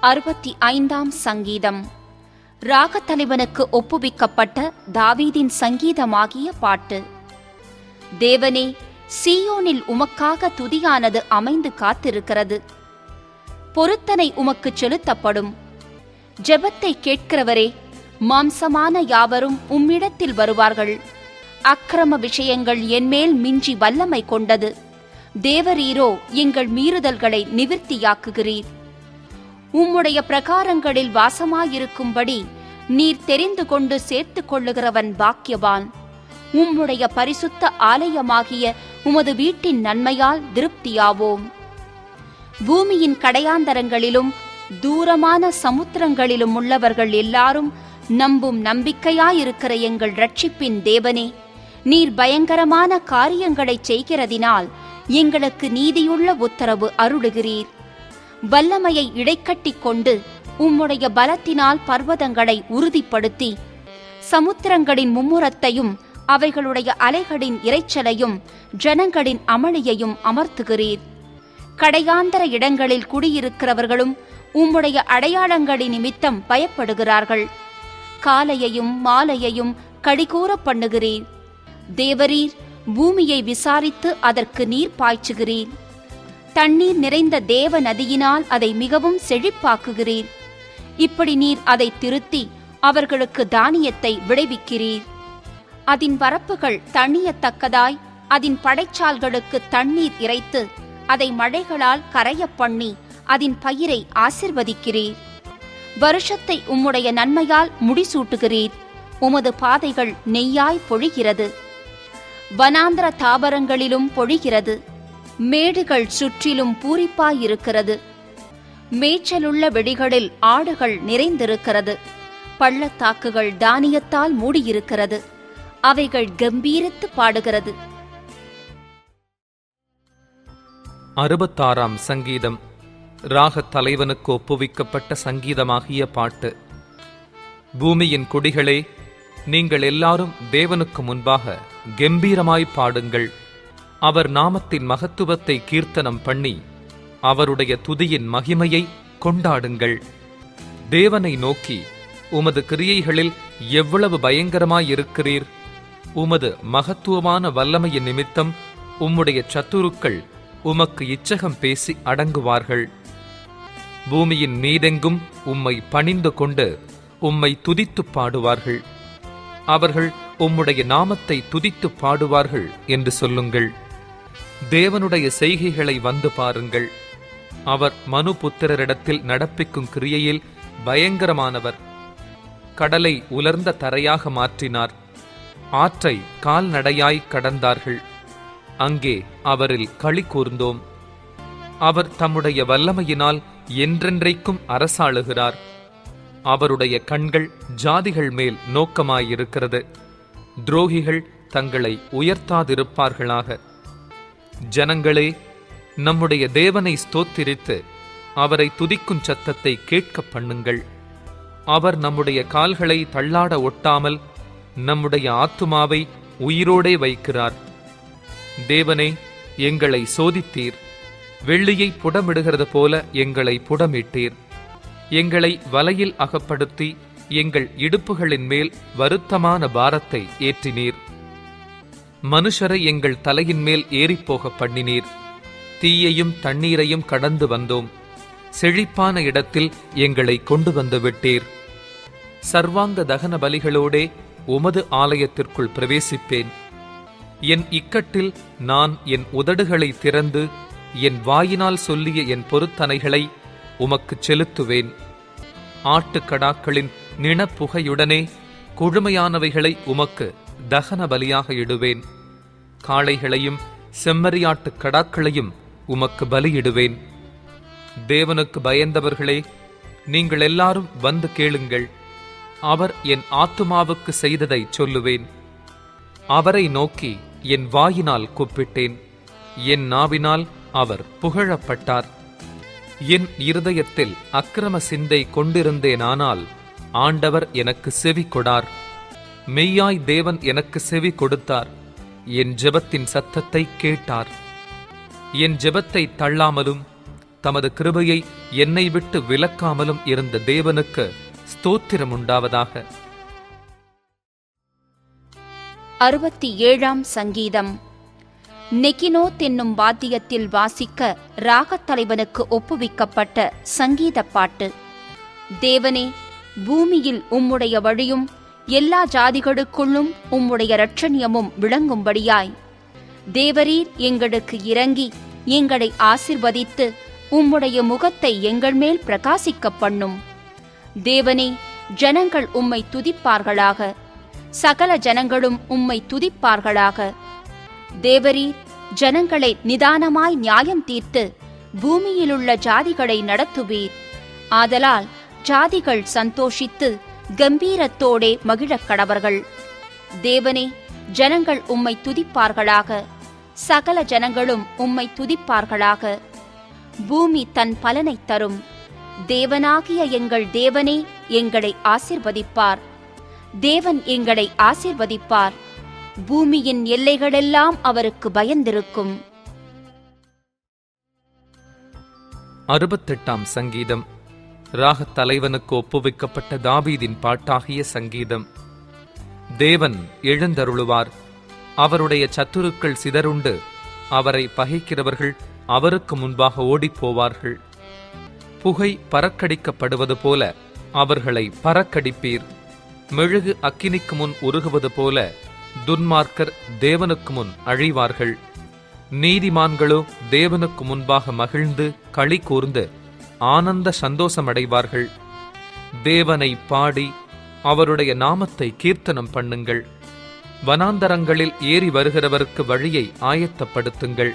65ஆம் சங்கீதம். ராகத்தலைவனுக்கு ஒப்புவிக்கப்பட்ட தாவீதின் சங்கீதமாகிய பாட்டு. தேவனே, சீயோனில் உமக்காக துதியானது அமைந்து காத்திருக்கிறது. பொருத்தனை உமக்கு செலுத்தப்படும். ஜெபத்தை கேட்கிறவரே, மாம்சமான யாவரும் உம்மிடத்தில் வருவார்கள். அக்கிரம விஷயங்கள் என்மேல் மிஞ்சி வல்லமை கொண்டது. தேவரீரோ எங்கள் மீறுதல்களை நிவிர்த்தியாக்குகிறீர். உம்முடைய பிரகாரங்களில் வாசமாயிருக்கும்படி நீர் தெரிந்து கொண்டு சேர்த்து கொள்ளுகிறவன் பாக்கியவான். உம்முடைய பரிசுத்த ஆலயமாகிய உமது வீட்டின் நன்மையால் திருப்தியாவோம். பூமியின் கடையாந்தரங்களிலும் தூரமான சமுத்திரங்களிலும் உள்ளவர்கள் எல்லாரும் நம்பும் நம்பிக்கையாயிருக்கிற எங்கள் இரட்சிப்பின் தேவனே, நீர் பயங்கரமான காரியங்களைச் செய்கிறதினால் எங்களுக்கு நீதியுள்ள உத்தரவு அருளுகிறீர். வல்லமையை இடைக்கட்டிக் கொண்டு உம்முடைய பலத்தினால் பர்வதங்களை உறுதிப்படுத்தி சமுத்திரங்களின் மும்முரத்தையும் அவைகளுடைய அலைகளின் இரைச்சலையும் ஜனங்களின் அமளியையும் அமர்த்துகிறீர். கடையாந்தர இடங்களில் குடியிருக்கிறவர்களும் உம்முடைய அடையாளங்களின் நிமித்தம் பயப்படுகிறார்கள். காலையையும் மாலையையும் கடிகூற பண்ணுகிறீர். தேவரீர் பூமியை விசாரித்து அதற்கு நீர் பாய்ச்சுகிறீர். தண்ணீர் நிறைந்த தேவ நதியினால் அதை மிகவும் செழிப்பாக்குகிறீர். இப்படி நீர் அதை திருத்தி அவர்களுக்கு தானியத்தை விளைவிக்கிறீர். அதன் வரப்புகள் தண்ணியத்தக்கதாய் அதன் படைச்சால்களுக்கு தண்ணீர் இறைத்து அதை மழைகளால் கரைய பண்ணி அதன் பயிரை ஆசிர்வதிக்கிறீர். வருஷத்தை உம்முடைய நன்மையால் முடிசூட்டுகிறீர். உமது பாதைகள் நெய்யாய் பொழிகிறது. வனாந்திர தாவரங்களிலும் பொழிகிறது. மேடுகள் சுற்றிலும் பூரிப்பாயிருக்கிறது. மேய்ச்சலுள்ள வெளிகளில் ஆடுகள் நிறைந்திருக்கிறது. பள்ளத்தாக்குகள் தானியத்தால் மூடியிருக்கிறது. அவைகள் கம்பீரித்து பாடுகிறது. 66ஆம் சங்கீதம். ராகத் தலைவனுக்கு ஒப்புவிக்கப்பட்ட சங்கீதமாகிய பாட்டு. பூமியின் குடிகளே, நீங்கள் எல்லாரும் தேவனுக்கு முன்பாக கெம்பீரமாய் பாடுங்கள். அவர் நாமத்தின் மகத்துவத்தை கீர்த்தனம் பண்ணி அவருடைய துதியின் மகிமையை கொண்டாடுங்கள். தேவனை நோக்கி, உமது கிரியைகளில் எவ்வளவு பயங்கரமாயிருக்கிறீர்! உமது மகத்துவமான வல்லமையின் நிமித்தம் உம்முடைய சத்துருக்கள் உமக்கு இச்சகம் பேசி அடங்குவார்கள். பூமியின் மீதெங்கும் உம்மை பணிந்து கொண்டு உம்மை துதித்துப் பாடுவார்கள். அவர்கள் உம்முடைய நாமத்தை துதித்துப் பாடுவார்கள் என்று சொல்லுங்கள். தேவனுடைய செய்கைகளை வந்து பாருங்கள். அவர் மனுபுத்திரரிடத்தில் நடப்பிக்கும் கிரியையில் பயங்கரமானவர். கடலை உலர்ந்த தரையாக மாற்றினார். ஆற்றை கால்நடையாய் கடந்தார்கள். அங்கே அவரில் களி கூர்ந்தோம். அவர் தம்முடைய வல்லமையினால் என்றென்றைக்கும் அரசாளுகிறார். அவருடைய கண்கள் ஜாதிகள் மேல் நோக்கமாயிருக்கிறது. துரோகிகள் தங்களை உயர்த்தாதிருப்பார்களாக. ஜனங்களே, நம்முடைய தேவனை ஸ்தோத்திரித்து அவரை துதிக்கும் சத்தத்தை கேட்க பண்ணுங்கள். அவர் நம்முடைய கால்களை தள்ளாட ஒட்டாமல் நம்முடைய ஆத்துமாவை உயிரோடே வைக்கிறார். தேவனே, எங்களை சோதித்தீர். வெள்ளியை புடமிடுகிறது போல எங்களை புடமிட்டீர். எங்களை வலையில் அகப்படுத்தி எங்கள் இடுப்புகளின் மேல் வருத்தமான பாரத்தை ஏற்றினீர். மனுஷரை எங்கள் தலையின் மேல் ஏறிப்போக பண்ணினீர். தீயையும் தண்ணீரையும் கடந்து வந்தோம். செழிப்பான இடத்தில் எங்களை கொண்டு வந்து விட்டீர். சர்வாங்க தகன பலிகளோடே உமது ஆலயத்திற்குள் பிரவேசிப்பேன். என் இக்கட்டில் நான் என் உதடுகளை திறந்து என் வாயினால் சொல்லிய என் பொருத்தனைகளை உமக்குச் செலுத்துவேன். ஆட்டுக்கடாக்களின் நிணப்புகையுடனே கொழுமையானவைகளை உமக்கு தகன பலியாக இடுவேன். காளைகளையும் செம்மறியாட்டு கடாக்களையும் உமக்கு பலியிடுவேன். தேவனுக்கு பயந்தவர்களே, நீங்கள் எல்லாரும் வந்து கேளுங்கள். அவர் என் ஆத்துமாவுக்கு செய்ததை சொல்லுவேன். அவரை நோக்கி என் வாயினால் கூப்பிட்டேன். என் நாவினால் அவர் புகழப்பட்டார். என் இருதயத்தில் அக்கிரம சிந்தை கொண்டிருந்தேனானால் ஆண்டவர் எனக்கு செவி கொடார். மெய்யாய் தேவன் எனக்கு செவி கொடுத்தார். என் ஜெபத்தின் சத்தத்தை கேட்டார். என் ஜெபத்தை தள்ளாமலும் தமது கிருபையை என்னை விட்டு விலக்காமலும் இருந்த தேவனுக்கு ஸ்தோத்திரம் உண்டாவதாக. 67ஆம் சங்கீதம். நெகினோத் என்னும் வாத்தியத்தில் வாசிக்க ராகத் தலைவனுக்கு ஒப்புவிக்கப்பட்ட சங்கீத பாட்டு. தேவனே, பூமியில் உம்முடைய வழியும் எல்லா ஜாதிகளுக்குள்ளும் உம்முடைய இரட்சணியமும் விளங்கும்படியாய் தேவரீர் எங்களுக்கு இறங்கி எங்களை ஆசிர்வதித்து உம்முடைய முகத்தை எங்கள் மேல் பிரகாசிக்க பண்ணும். தேவனே, ஜனங்கள் உம்மை துதிப்பார்களாக, சகல ஜனங்களும் உம்மை துதிப்பார்களாக. தேவரீர் ஜனங்களை நிதானமாய் நியாயம் தீர்த்து பூமியிலுள்ள ஜாதிகளை நடத்துவீர். ஆதலால் ஜாதிகள் சந்தோஷித்து கம்பீரத்தோடே மகிழக் கடவர்கள். தேவனே, ஜனங்கள் உம்மை துதிப்பார்களாக, சகல ஜனங்களும் உம்மை துதிப்பார்களாக. பூமி தன் பலனை தரும். தேவனாகிய எங்கள் தேவனே எங்களை ஆசிர்வதிப்பார். தேவன் எங்களை ஆசிர்வதிப்பார். பூமியின் எல்லைகளெல்லாம் அவருக்கு பயந்திருக்கும். 68ஆம் சங்கீதம். ராகத் தலைவனுக்கு ஒப்புவிக்கப்பட்ட தாவீதின் பாட்டாகிய சங்கீதம். தேவன் எழுந்தருளுவார். அவருடைய சத்துருக்கள் சிதறுண்டு அவரை பகைக்கிறவர்கள் அவருக்கு முன்பாக ஓடிப்போவார்கள். புகை பறக்கடிக்கப்படுவது போல அவர்களை பறக்கடிப்பீர். மெழுகு அக்கினிக்கு முன் உருகுவது போல துன்மார்க்கர் தேவனுக்கு முன் அழிவார்கள். நீதிமான்களோ தேவனுக்கு முன்பாக மகிழ்ந்து களி கூர்ந்து ஆனந்த சந்தோஷமடைவார்கள். தேவனை பாடி அவருடைய நாமத்தை கீர்த்தனம் பண்ணுங்கள். வனாந்தரங்களில் ஏறி வருகிறவருக்கு வழியை ஆயத்தப்படுத்துங்கள்.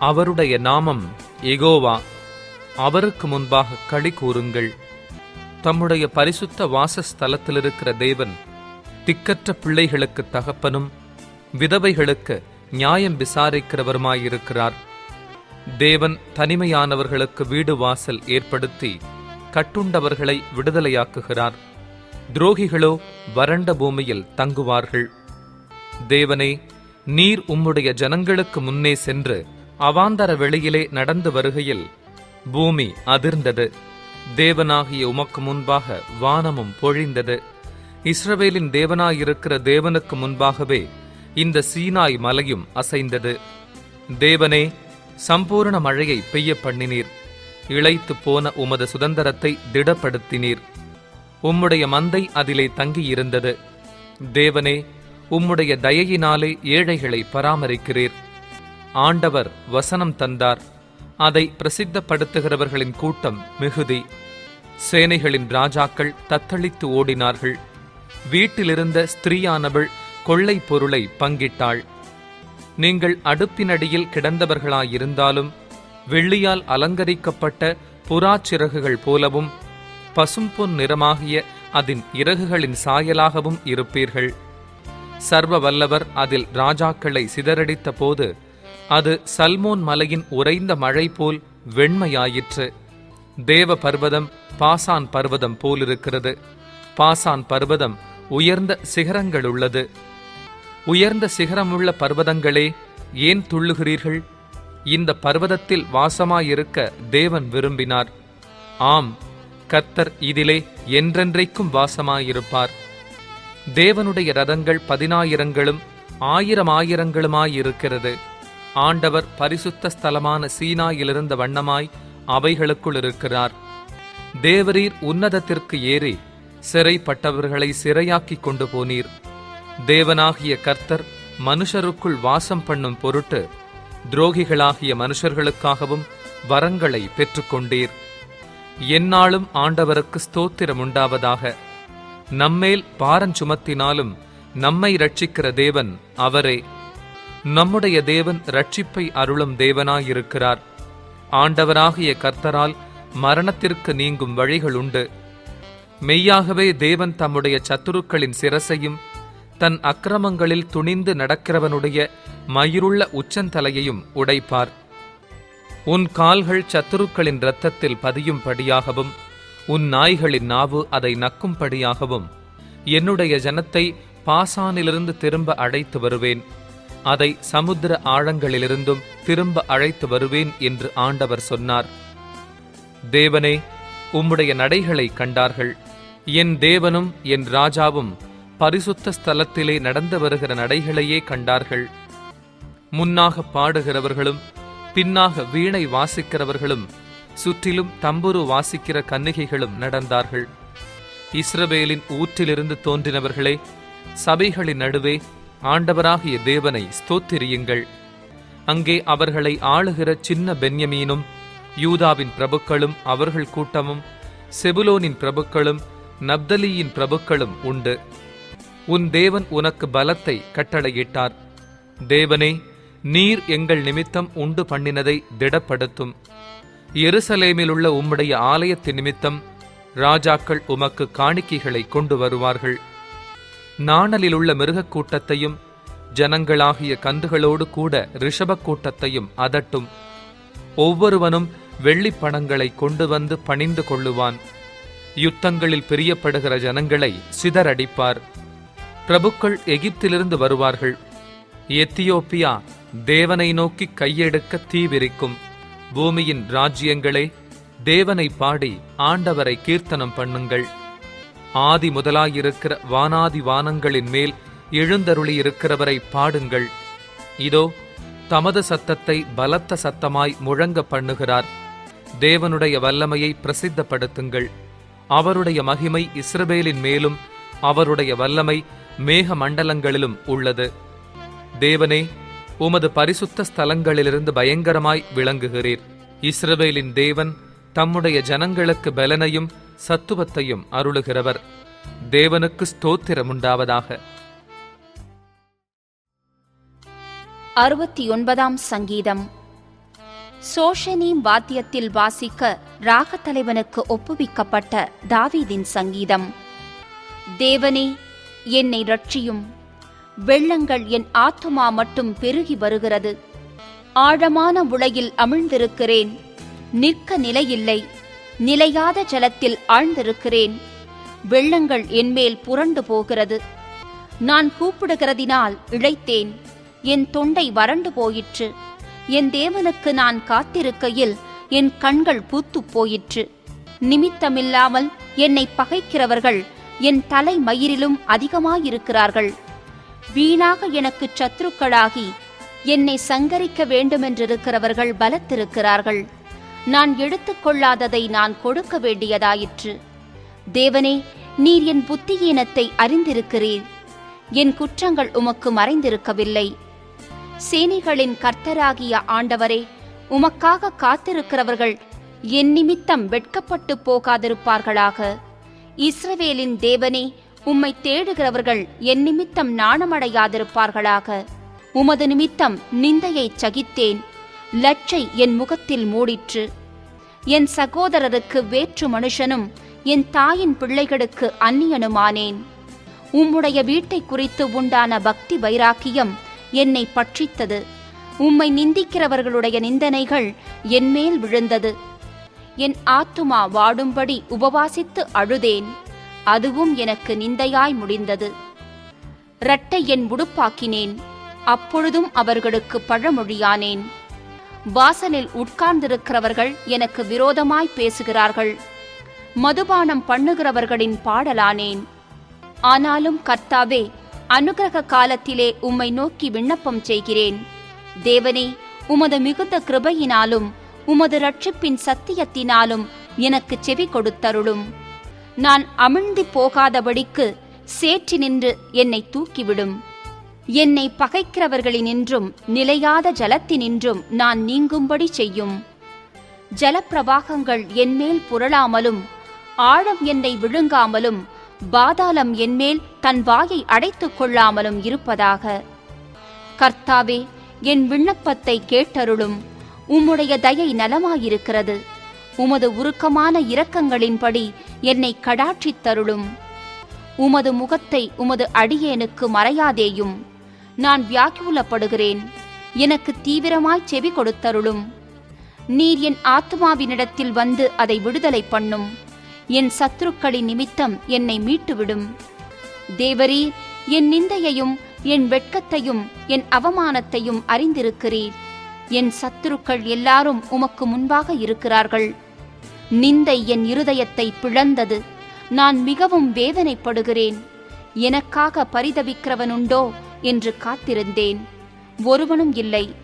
அவருடைய நாமம் யெகோவா. அவருக்கு முன்பாக களி கூறுங்கள். தம்முடைய பரிசுத்த வாசஸ்தலத்திலிருக்கிற தேவன் திக்கற்ற பிள்ளைகளுக்கு தகப்பனும் விதவைகளுக்கு நியாயம் விசாரிக்கிறவருமாயிருக்கிறார். தேவன் தனிமையானவர்களுக்கு வீடு வாசல் ஏற்படுத்தி கட்டுண்டவர்களை விடுதலையாக்குகிறார். துரோகிகளோ வறண்ட பூமியில் தங்குவார்கள். தேவனே, நீர் உம்முடைய ஜனங்களுக்கு முன்னே சென்று அவாந்தர வெளியிலே நடந்து வருகையில் பூமி அதிர்ந்தது. தேவனாகிய உமக்கு முன்பாக வானமும் பொழிந்தது. இஸ்ரவேலின் தேவனாயிருக்கிற தேவனுக்கு முன்பாகவே இந்த சீனாய் மலையும் அசைந்தது. தேவனே, சம்பூர்ண மழையை பெய்ய பண்ணினீர். இளைத்து போன உமது சுதந்திரத்தை திடப்படுத்தினீர். உம்முடைய மந்தை அதிலே தங்கியிருந்தது. தேவனே, உம்முடைய தயையினாலே ஏழைகளை பராமரிக்கிறீர். ஆண்டவர் வசனம் தந்தார். அதை பிரசித்தப்படுத்துகிறவர்களின் கூட்டம் மிகுதி. சேனைகளின் ராஜாக்கள் தத்தளித்து ஓடினார்கள். வீட்டிலிருந்த ஸ்திரீயானவள் கொள்ளை பொருளை பங்கிட்டாள். நீங்கள் அடுப்பினடியில் கிடந்தவர்களாயிருந்தாலும் வெள்ளியால் அலங்கரிக்கப்பட்ட புறாச்சிறகுகள் போலவும் பசும்பொன் நிறமாகிய அதன் இறகுகளின் சாயலாகவும் இருப்பீர்கள். சர்வ வல்லவர் அதில் ராஜாக்களை சிதறடித்த போது அது சல்மோன் மலையின் உறைந்த மழை போல் வெண்மையாயிற்று. தேவ பர்வதம் பாசான் பர்வதம் போலிருக்கிறது. பாசான் பர்வதம் உயர்ந்த சிகரங்களுள்ளது. உயர்ந்த சிகரமுள்ள பர்வதங்களே, ஏன் துள்ளுகிறீர்கள்? இந்த பர்வதத்தில் வாசமாயிருக்க தேவன் விரும்பினார். ஆம், கர்த்தர் இதிலே என்றென்றைக்கும் வாசமாயிருப்பார். தேவனுடைய ரதங்கள் 10,000ங்களும் 1000,000ங்களுமாயிருக்கிறது. ஆண்டவர் பரிசுத்த ஸ்தலமான சீனாயிலிருந்த வண்ணமாய் அவைகளுக்குள் இருக்கிறார். தேவரீர் உன்னதத்திற்கு ஏறி சிறைப்பட்டவர்களை சிறையாக்கிக் கொண்டு போனீர். தேவனாகிய கர்த்தர் மனுஷருக்குள் வாசம் பண்ணும் பொருட்டு துரோகிகளாகிய மனுஷர்களுக்காகவும் வரங்களை பெற்றுக்கொண்டீர். எந்நாளும் ஆண்டவருக்கு ஸ்தோத்திரம் உண்டாவதாக. நம்மேல் பாரஞ்சுமத்தினாலும் நம்மை இரட்சிக்கிற தேவன் அவரே. நம்முடைய தேவன் இரட்சிப்பை அருளும் தேவனாயிருக்கிறார். ஆண்டவராகிய கர்த்தரால் மரணத்திற்கு நீங்கும் வழிகள் உண்டு. மெய்யாகவே தேவன் தம்முடைய சத்துருக்களின் சிரசையும் தன் அக்கிரமங்களில் துணிந்து நடக்கிறவனுடைய மயிருள்ள உச்சந்தலையையும் உடைப்பார். உன் கால்கள் சத்துருக்களின் இரத்தத்தில் பதியும்படியாகவும் உன் நாய்களின் நாவு அதை நக்கும்படியாகவும் என்னுடைய ஜனத்தை பாசானிலிருந்து திரும்ப அழைத்து வருவேன். அதை சமுத்திர ஆழங்களிலிருந்தும் திரும்ப அழைத்து வருவேன் என்று ஆண்டவர் சொன்னார். தேவனே, உம்முடைய நடைகளை கண்டார்கள். என் தேவனும் என் ராஜாவும் பரிசுத்த ஸ்தலத்திலே நடந்து வருகிற நடைகளையே கண்டார்கள். முன்னாக பாடுகிறவர்களும் பின்னாக வீணை வாசிக்கிறவர்களும் சுற்றிலும் தம்புரு வாசிக்கிற கன்னிகைகளும் நடந்தார்கள். இஸ்ரவேலின் ஊற்றிலிருந்து தோன்றினவர்களே, சபைகளின் நடுவே ஆண்டவராகிய தேவனை ஸ்தோத்திரியுங்கள். அங்கே அவர்களை ஆளுகிற சின்ன பென்யமீனும் யூதாவின் பிரபுக்களும் அவர்கள் கூட்டமும் செபுலோனின் பிரபுக்களும் நப்தலியின் பிரபுக்களும் உண்டு. உன் தேவன் உனக்கு பலத்தை கட்டளையிட்டார். தேவனே, நீர் எங்கள் நிமித்தம் உண்டு பண்ணினதை திடப்படுத்தும். எருசலேமிலுள்ள உம்முடைய ஆலயத்தின் நிமித்தம் ராஜாக்கள் உமக்கு காணிக்கைகளை கொண்டு வருவார்கள். நாணலிலுள்ள மிருகக் கூட்டத்தையும் ஜனங்களாகிய கன்றுகளோடு கூட ரிஷபக் கூட்டத்தையும் அதட்டும். ஒவ்வொருவனும் வெள்ளிப் பணங்களை கொண்டு வந்து பணிந்து கொள்ளுவான். யுத்தங்களில் பிரியப்படுகிற ஜனங்களை சிதறடிப்பார். பிரபுக்கள் எகிப்திலிருந்து வருவார்கள். எத்தியோப்பியா தேவனை நோக்கி கையெடுக்க தீவிரிக்கும். பூமியின் ராஜ்யங்களே, தேவனை பாடி ஆண்டவரை கீர்த்தனம் பண்ணுங்கள். ஆதி முதலாயிருக்கிற வானாதி வானங்களின் மேல் எழுந்தருளியிருக்கிறவரை பாடுங்கள். இதோ, தமது சத்தத்தை பலத்த சத்தமாய் முழங்க பண்ணுகிறார். தேவனுடைய வல்லமையை பிரசித்தப்படுத்துங்கள். அவருடைய மகிமை இஸ்ரவேலின் மேலும் அவருடைய வல்லமை மேக மண்டலங்களிலும் உள்ளது. தேவனே, உமது பரிசுத்த ஸ்தலங்களிலிருந்து பயங்கரமாய் விளங்குகிறீர். இஸ்ரவேலின் தேவன் தம்முடைய ஜனங்களுக்கு பலனையும் சத்துவத்தையும் அருளுகிறவர். தேவனுக்கு ஸ்தோத்திரமுண்டாவதாக. 69ஆம் சங்கீதம். சோஷனீம் வாத்தியத்தில் வாசிக்க ராகத்தலைவனுக்கு ஒப்புவிக்கப்பட்ட தாவீதின் சங்கீதம். தேவனே, என்னை ரட்சியும். வெள்ளங்கள் என் ஆத்துமா மட்டும் பெருகி வருகிறது. ஆழமான உளையில் அமிழ்ந்திருக்கிறேன். நிற்க நிலையில்லை. நிலையாத ஜலத்தில் ஆழ்ந்திருக்கிறேன். வெள்ளங்கள் என்மேல் புரண்டு போகிறது. நான் கூப்பிடுகிறதினால் இழைத்தேன். என் தொண்டை வறண்டு போயிற்று. என் தேவனுக்கு நான் காத்திருக்கையில் என் கண்கள் பூத்துப் போயிற்று. நிமித்தமில்லாமல் என்னை பகைக்கிறவர்கள் என் தலை மயிரிலும் அதிகமாயிருக்கிறார்கள். வீணாக எனக்கு சத்துருக்களாகி என்னை சங்கரிக்க வேண்டுமென்றிருக்கிறவர்கள் பலத்திருக்கிறார்கள். நான் எடுத்துக்கொள்ளாததை நான் கொடுக்க வேண்டியதாயிற்று. தேவனே, நீர் என் புத்தியீனத்தை அறிந்திருக்கிறீர். என் குற்றங்கள் உமக்கு மறைந்திருக்கவில்லை. சேனைகளின் கர்த்தராகிய ஆண்டவரே, உமக்காக காத்திருக்கிறவர்கள் என் நிமித்தம் வெட்கப்பட்டு போகாதிருப்பார்களாக. இஸ்ரவேலின் தேவனே, உம்மை தேடுகிறவர்கள் என் நிமித்தம் நாணமடையாதிருப்பார்களாக. உமது நிமித்தம் நிந்தையை சகித்தேன். லட்சை என் முகத்தில் மூடிற்று. என் சகோதரருக்கு வேற்று மனுஷனும் என் தாயின் பிள்ளைகளுக்கு அந்நியனுமானேன். உம்முடைய வீட்டை குறித்து உண்டான பக்தி வைராக்கியம் என்னை பட்சித்தது. உம்மை நிந்திக்கிறவர்களுடைய நிந்தனைகள் என்மேல் விழுந்தது. என் ஆத்துமா வாடும்படி உபவாசித்து அழுதேன். அதுவும் எனக்கு நிந்தையாய் முடிந்தது. இரட்டை என் உடுப்பாக்கினேன். அப்பொழுதும் அவர்களுக்கு பழமொழியானேன். வாசலில் உட்கார்ந்திருக்கிறவர்கள் எனக்கு விரோதமாய் பேசுகிறார்கள். மதுபானம் பண்ணுகிறவர்களின் பாடலானேன். ஆனாலும் கர்த்தாவே, அனுக்கிரக காலத்திலே உம்மை நோக்கி விண்ணப்பம் செய்கிறேன். தேவனே, உமது மிகுந்த கிருபையினாலும் உமது இரட்சிப்பின் சத்தியத்தினாலும் எனக்கு செவி கொடுத்தருளும். நான் அமிழ்ந்து போகாதபடிக்கு சேற்றி நின்று என்னை தூக்கிவிடும். என்னை பகைக்கிறவர்களினின்றும் நிலையாத ஜலத்தினின்றும் நான் நீங்கும்படி செய்யும். ஜலப்பிரவாகங்கள் என்மேல் புரளாமலும் ஆழம் என்னை விழுங்காமலும் பாதாளம் என்மேல் தன் வாயை அடைத்துக் கொள்ளாமலும் இருப்பதாக. கர்த்தாவே, என் விண்ணப்பத்தை கேட்டருளும். உம்முடைய தயை நலமாயிருக்கிறது. உமது உருக்கமான இரக்கங்களின்படி என்னை கடாட்சித் தருளும். உமது முகத்தை உமது அடியேனுக்கு மறையாதேயும். நான் வியாக்குலப்படுகிறேன். எனக்கு தீவிரமாய் செவி கொடுத்தருளும். நீர் என் ஆத்துமாவினிடத்தில் வந்து அதை விடுதலை பண்ணும். என் சத்துருக்களின் நிமித்தம் என்னை மீட்டுவிடும். தேவரீர், என் நிந்தையையும் என் வெட்கத்தையும் என் அவமானத்தையும் அறிந்திருக்கிறீர். என் சத்துருக்கள் எல்லாரும் உமக்கு முன்பாக இருக்கிறார்கள். நிந்தை என் இருதயத்தை பிளந்தது. நான் மிகவும் வேதனைப்படுகிறேன். எனக்காக பரிதபிக்கிறவனுண்டோ என்று காத்திருந்தேன், ஒருவனும் இல்லை.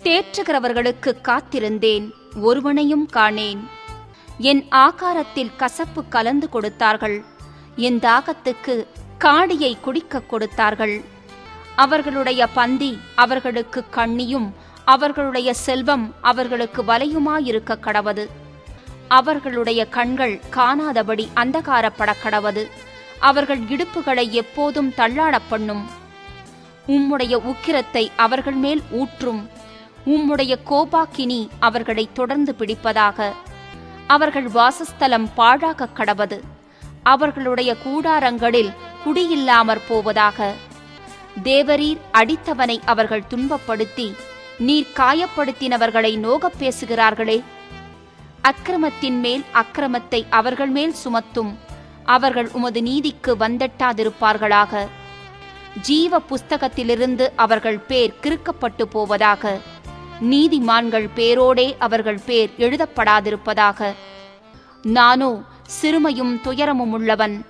தேற்றுகிறவர்களுக்கு காத்திருந்தேன், ஒருவனையும் காணேன். என் ஆகாரத்தில் கசப்பு கலந்து கொடுத்தார்கள். என் தாகத்துக்கு காடியை குடிக்க கொடுத்தார்கள். அவர்களுடைய பந்தி அவர்களுக்கு கண்ணியும் அவர்களுடைய செல்வம் அவர்களுக்கு வலையுமாயிருக்க கடவது. அவர்களுடைய கண்கள் காணாதபடி அந்தகாரப்பட கடவது. அவர்கள் இடுப்புகளை எப்போதும் தள்ளாடப் பண்ணும். உம்முடைய உக்கிரத்தை அவர்கள் மேல் ஊற்றும். உம்முடைய கோபாக்கினி அவர்களை தொடர்ந்து பிடிப்பதாக. அவர்கள் வாசஸ்தலம் பாழாக கடவது. அவர்களுடைய கூடாரங்களில் குடியில்லாமற் போவதாக. தேவரீர் அடித்தவனை அவர்கள் துன்பப்படுத்தி நீர் காயப்படுத்தினவர்களை நோகப் பேசுகிறார்களே. அக்கிரமத்தின் மேல் அக்கிரமத்தை அவர்கள் மேல் சுமத்தும். அவர்கள் உமது நீதிக்கு வந்தெட்டாதிருப்பார்களாக. ஜீவ புஸ்தகத்திலிருந்து அவர்கள் பேர் கிறுக்கப்பட்டு போவதாக. நீதிமான்கள் பேரோடே அவர்கள் பேர் எழுதப்படாதிருப்பதாக. நானோ சிறுமையும் துயரமும் உள்ளவன்.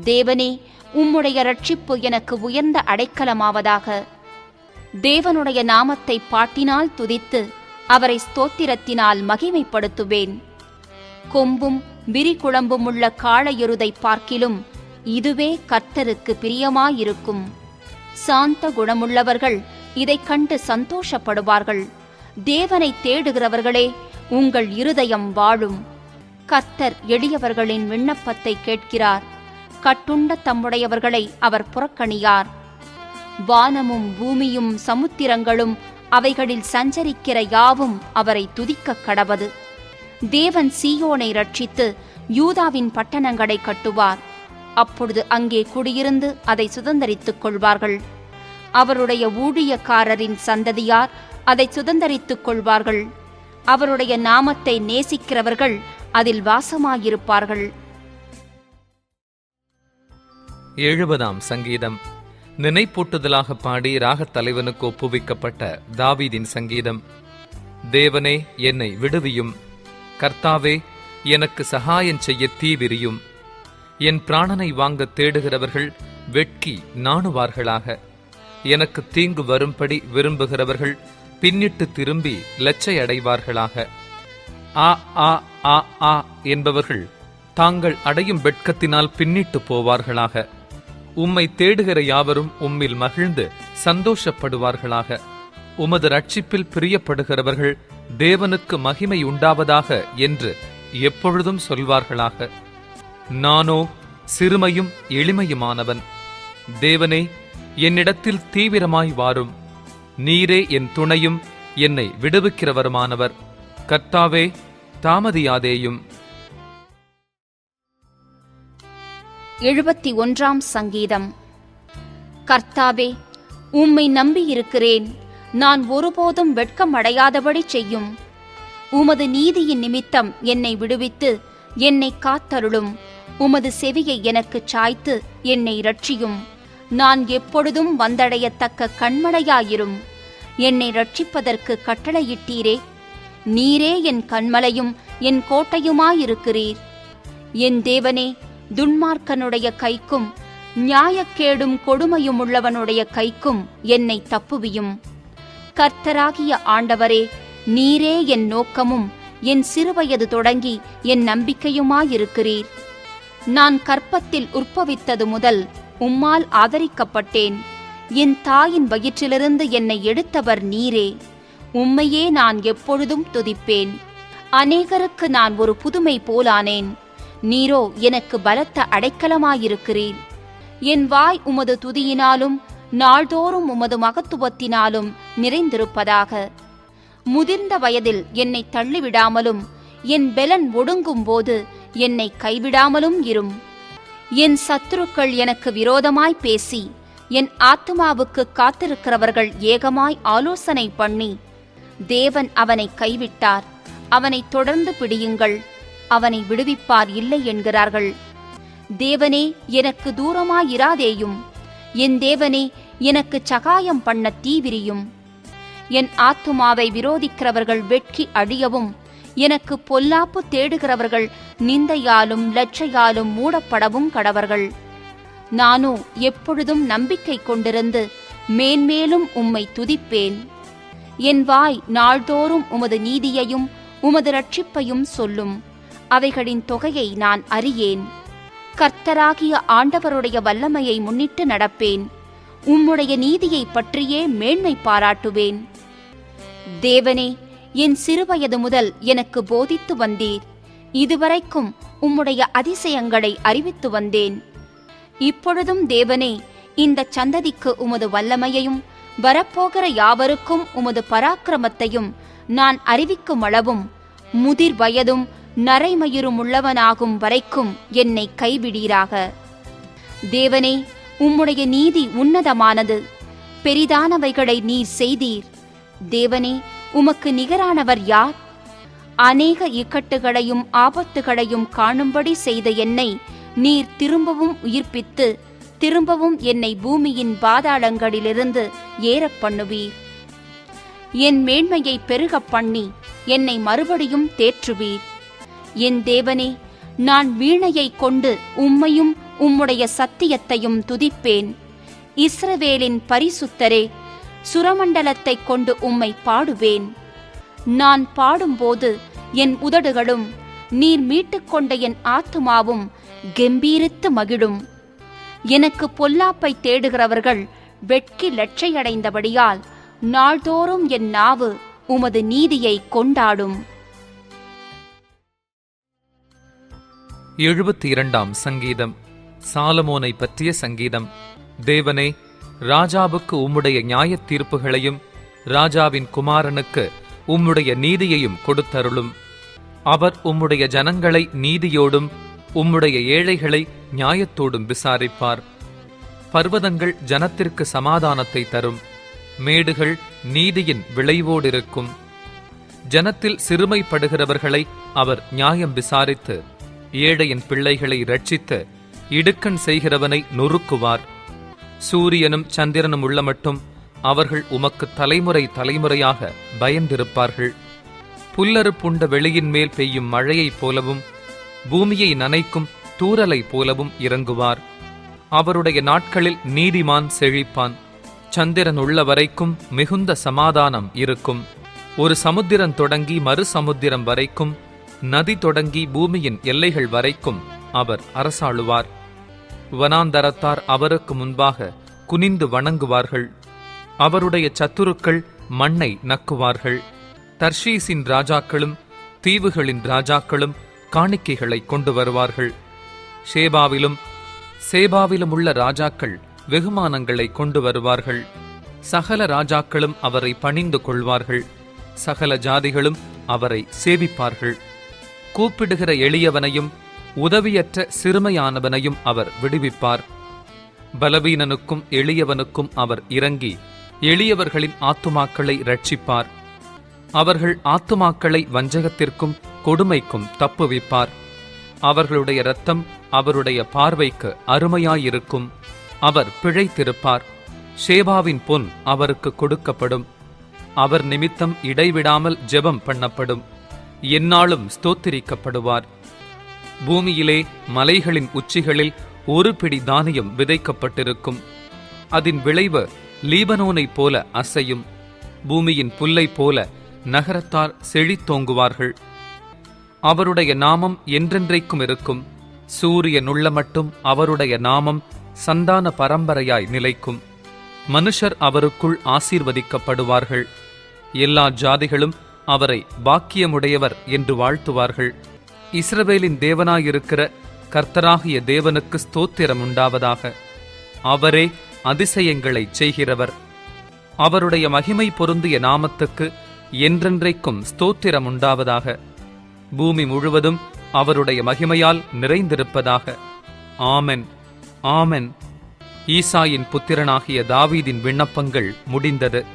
தேவனே, உம்முடைய இரட்சிப்பு எனக்கு உயர்ந்த அடைக்கலமாவதாக. தேவனுடைய நாமத்தை பாட்டினால் துதித்து அவரை ஸ்தோத்திரத்தினால் மகிமைப்படுத்துவேன். கொம்பும் விரிகுழம்பும் உள்ள காளையெருதை பார்க்கிலும் இதுவே கர்த்தருக்கு பிரியமாயிருக்கும். சாந்த குணமுள்ளவர்கள் இதைக் கண்டு சந்தோஷப்படுவார்கள். தேவனை தேடுகிறவர்களே, உங்கள் இருதயம் வாழும். கர்த்தர் எளியவர்களின் விண்ணப்பத்தை கேட்கிறார். கட்டுண்ட தம்முடையவர்களை அவர் புறக்கணியார். வானமும் பூமியும் சமுத்திரங்களும் அவைகளில் சஞ்சரிக்கிற யாவும் அவரை துதிக்க கடவது. தேவன் சீயோனை ரட்சித்து யூதாவின் பட்டணங்களை கட்டுவார். அப்பொழுது அங்கே குடியிருந்து அதை சுதந்தரித்துக் கொள்வார்கள். அவருடைய ஊழியக்காரரின் சந்ததியார் அதை சுதந்தரித்துக் கொள்வார்கள். அவருடைய நாமத்தை நேசிக்கிறவர்கள் அதில் வாசமாயிருப்பார்கள். 70ஆம் சங்கீதம். நினைப்பூட்டுதலாக பாடி ராகத் தலைவனுக்கு ஒப்புவிக்கப்பட்ட தாவீதின் சங்கீதம். தேவனே, என்னை விடுவியும். கர்த்தாவே, எனக்கு சகாயம் செய்ய தீவிரியும். என் பிராணனை வாங்க தேடுகிறவர்கள் வெட்கி நாணுவார்களாக. எனக்கு தீங்கு வரும்படி விரும்புகிறவர்கள் பின்னிட்டு திரும்பி லச்சை அடைவார்களாக. ஆ ஆ ஆ ஆ என்பவர்கள் தாங்கள் அடையும் வெட்கத்தினால் பின்னிட்டு போவார்களாக. உம்மை தேடுகிற யாவரும் உம்மில் மகிழ்ந்து சந்தோஷப்படுவார்களாக. உமது ரட்சிப்பில் பிரியப்படுகிறவர்கள் தேவனுக்கு மகிமை உண்டாவதாக என்று எப்பொழுதும் சொல்வார்களாக. நானோ சிறுமையும் எளிமையுமானவன். தேவனே, என்னிடத்தில் தீவிரமாய் வாரும். நீரே என் துணையும் என்னை விடுவிக்கிறவருமானவர். கர்த்தாவே, தாமதியாதேயும். 71ஆம் சங்கீதம். கர்த்தாவே, உம்மை நம்பியிருக்கிறேன். நான் ஒருபோதும் வெட்கம் அடையாதபடி செய்யும். உமது நீதியின் நிமித்தம் என்னை விடுவித்து என்னை காத்தருளும். உமது செவியை எனக்குச் சாய்த்து என்னை இரட்சியும். நான் எப்பொழுதும் வந்தடையத்தக்க கண்மலையாயிரும். என்னை இரட்சிப்பதற்கு கட்டளையிட்டீரே. நீரே என் கண்மலையும் என் கோட்டையுமாயிருக்கிறீர். என் தேவனே, துன்மார்க்கனுடைய கைக்கும் நியாயக்கேடும் கொடுமையும் உள்ளவனுடைய கைக்கும் என்னை தப்புவியும். கர்த்தராகிய ஆண்டவரே, நீரே என் நோக்கமும் என் சிறுவயது தொடங்கி என் நம்பிக்கையுமாயிருக்கிறீர். நான் கற்பத்தில் உற்பவித்தது முதல் உம்மால் ஆதரிக்கப்பட்டேன். என் தாயின் வயிற்றிலிருந்து என்னை எடுத்தவர் நீரே. உம்மையே நான் எப்பொழுதும் துதிப்பேன். அநேகருக்கு நான் ஒரு புதுமை போலானேன். நீரோ எனக்கு பலத்த அடைக்கலமாயிருக்கிறீர். என் வாய் உமது துதியினாலும் நாள்தோறும் உமது மகத்துவத்தினாலும் நிறைந்திருப்பதாக. முதிர்ந்த வயதில் என்னை தள்ளிவிடாமலும் என் பெலன் ஒடுங்கும் போது என்னை கைவிடாமலும் இரும். என் சத்துருக்கள் எனக்கு விரோதமாய் பேசி என் ஆத்துமாவுக்கு காத்திருக்கிறவர்கள் ஏகமாய் ஆலோசனை பண்ணி, தேவன் அவனை கைவிட்டார், அவனை தொடர்ந்து பிடியுங்கள், அவனை விடுவிப்பார் இல்லை என்கிறார்கள். தேவனே, எனக்கு தூரமாயிராதேயும். என் தேவனே, எனக்கு சகாயம் பண்ண தீவிரியும். என் ஆத்துமாவை விரோதிக்கிறவர்கள் வெட்கி அழியவும் எனக்கு பொல்லாப்பு தேடுகிறவர்கள் நிந்தையாலும் லட்சையாலும் மூடப்படவும் கடவர்கள். நானோ எப்பொழுதும் நம்பிக்கை கொண்டிருந்து மேன்மேலும் உம்மை துதிப்பேன். என் வாய் நாள்தோறும் உமது நீதியையும் உமது இரட்சிப்பையும் சொல்லும். அவைகளின் தொகையை நான் அறியேன். கர்த்தராகிய ஆண்டவருடைய வல்லமையை முன்னிட்டு நடப்பேன். உம்முடைய நீதியை பற்றியே மேன்மை பாராட்டுவேன். தேவனே, என் சிறுவயது முதல் எனக்கு போதித்து வந்தீர். இதுவரைக்கும் உம்முடைய அதிசயங்களை அறிவித்து வந்தேன். இப்பொழுதும் தேவனே, இந்த சந்ததிக்கு உமது வல்லமையையும் வரப்போகிற யாவருக்கும் உமது பராக்கிரமத்தையும் நான் அறிவிக்கும் அளவும் முதிர் வயதும் நரைமயிரும் உள்ளவனாகும் வரைக்கும் என்னை கைவிடீராக. தேவனே, உம்முடைய நீதி உன்னதமானது. பெரிதானவைகளை நீர் செய்தீர். தேவனே, உமக்கு நிகரானவர் யார்? அநேக இக்கட்டுகளையும் ஆபத்துகளையும் காணும்படி செய்த என்னை நீர் திரும்பவும் உயிர்ப்பித்து திரும்பவும் என்னை பூமியின் பாதாளங்களிலிருந்து ஏறப் பண்ணுவீர். என் மேன்மையை பெருகப் பண்ணி என்னை மறுபடியும் தேற்றுவீர். என் தேவனே, நான் வீணையை கொண்டு உம்மையும் உம்முடைய சத்தியத்தையும் துதிப்பேன். இஸ்ரவேலின் பரிசுத்தரே, சுரமண்டலத்தைக் கொண்டு உம்மை பாடுவேன். நான் பாடும்போது என் உதடுகளும் நீர் மீட்டுக்கொண்ட என் ஆத்துமாவும் கெம்பீரித்து மகிழும். எனக்கு பொல்லாப்பை தேடுகிறவர்கள் வெட்கி லட்சையடைந்தபடியால் நாள்தோறும் என் நாவு உமது நீதியை கொண்டாடும். 72ஆம் சங்கீதம். சாலமோனை பற்றிய சங்கீதம். தேவனே, ராஜாவுக்கு உம்முடைய நியாயத் தீர்ப்புகளையும் ராஜாவின் குமாரனுக்கு உம்முடைய நீதியையும் கொடுத்தருளும். அவர் உம்முடைய ஜனங்களை நீதியோடும் உம்முடைய ஏழைகளை நியாயத்தோடும் விசாரிப்பார். பர்வதங்கள் ஜனத்திற்கு சமாதானத்தை தரும். மேடுகள் நீதியின் விளைவோடிருக்கும். ஜனத்தில் சிறுமைப்படுகிறவர்களை அவர் நியாயம் விசாரித்து ஏழையின் பிள்ளைகளை இரட்சித்து இடுக்கண் செய்கிறவனை நொறுக்குவார். சூரியனும் சந்திரனும் உள்ள மட்டும் அவர்கள் உமக்கு தலைமுறை தலைமுறையாக பயந்திருப்பார்கள். புல்லறுப்புண்ட வெளியின் மேல் பெய்யும் மழையைப் போலவும் பூமியை நனைக்கும் தூறலைப் போலவும் இறங்குவார். அவருடைய நாட்களில் நீதிமான் செழிப்பான். சந்திரன் உள்ள வரைக்கும் மிகுந்த சமாதானம் இருக்கும். ஒரு சமுத்திரம் தொடங்கி மறு சமுத்திரம் வரைக்கும், நதி தொடங்கி பூமியின் எல்லைகள் வரைக்கும் அவர் அரசாளுவார். வனாந்தரத்தார் அவருக்கு முன்பாக குனிந்து வணங்குவார்கள். அவருடைய சத்துருக்கள் மண்ணை நக்குவார்கள். தர்ஷீசின் ராஜாக்களும் தீவுகளின் ராஜாக்களும் காணிக்கைகளை கொண்டு வருவார்கள். சேபாவிலும் உள்ள ராஜாக்கள் வெகுமானங்களை கொண்டு வருவார்கள். சகல ராஜாக்களும் அவரை பணிந்து கொள்வார்கள். சகல ஜாதிகளும் அவரை சேவிப்பார்கள். கூப்பிடுகிற எளியவனையும் உதவியற்ற சிறுமையானவனையும் அவர் விடுவிப்பார். பலவீனனுக்கும் எளியவனுக்கும் அவர் இறங்கி எளியவர்களின் ஆத்துமாக்களை இரட்சிப்பார். அவர்கள் ஆத்துமாக்களை வஞ்சகத்திற்கும் கொடுமைக்கும் தப்புவிப்பார். அவர்களுடைய இரத்தம் அவருடைய பார்வைக்கு அருமையாயிருக்கும். அவர் பிழைத்திருப்பார். ஷேபாவின் பொன் அவருக்கு கொடுக்கப்படும். அவர் நிமித்தம் இடைவிடாமல் ஜெபம் பண்ணப்படும். எந்நாளும் ஸ்தோத்திரிக்கப்படுவார். பூமியிலே மலைகளின் உச்சிகளில் ஒரு பிடி தானியம் விதைக்கப்பட்டிருக்கும். அதன் விளைவு லீபனோனைப் போல அசையும். பூமியின் புல்லைப் போல நகரத்தார் செழித்தோங்குவார்கள். அவருடைய நாமம் என்றென்றைக்கும் இருக்கும். சூரியனுள்ள மட்டும் அவருடைய நாமம் சந்தான பரம்பரையாய் நிலைக்கும். மனுஷர் அவருக்குள் ஆசீர்வதிக்கப்படுவார்கள். எல்லா ஜாதிகளும் அவரை பாக்கியமுடையவர் என்று வாழ்த்துவார்கள். இஸ்ரவேலின் தேவனாயிருக்கிற கர்த்தராகிய தேவனுக்கு ஸ்தோத்திரம் உண்டாவதாக. அவரே அதிசயங்களை செய்கிறவர். அவருடைய மகிமை பொருந்திய நாமத்துக்கு என்றென்றைக்கும் ஸ்தோத்திரம் உண்டாவதாக. பூமி முழுவதும் அவருடைய மகிமையால் நிறைந்திருப்பதாக. ஆமென், ஆமென். ஈசாயின் புத்திரனாகிய தாவீதின் விண்ணப்பங்கள் முடிந்தது.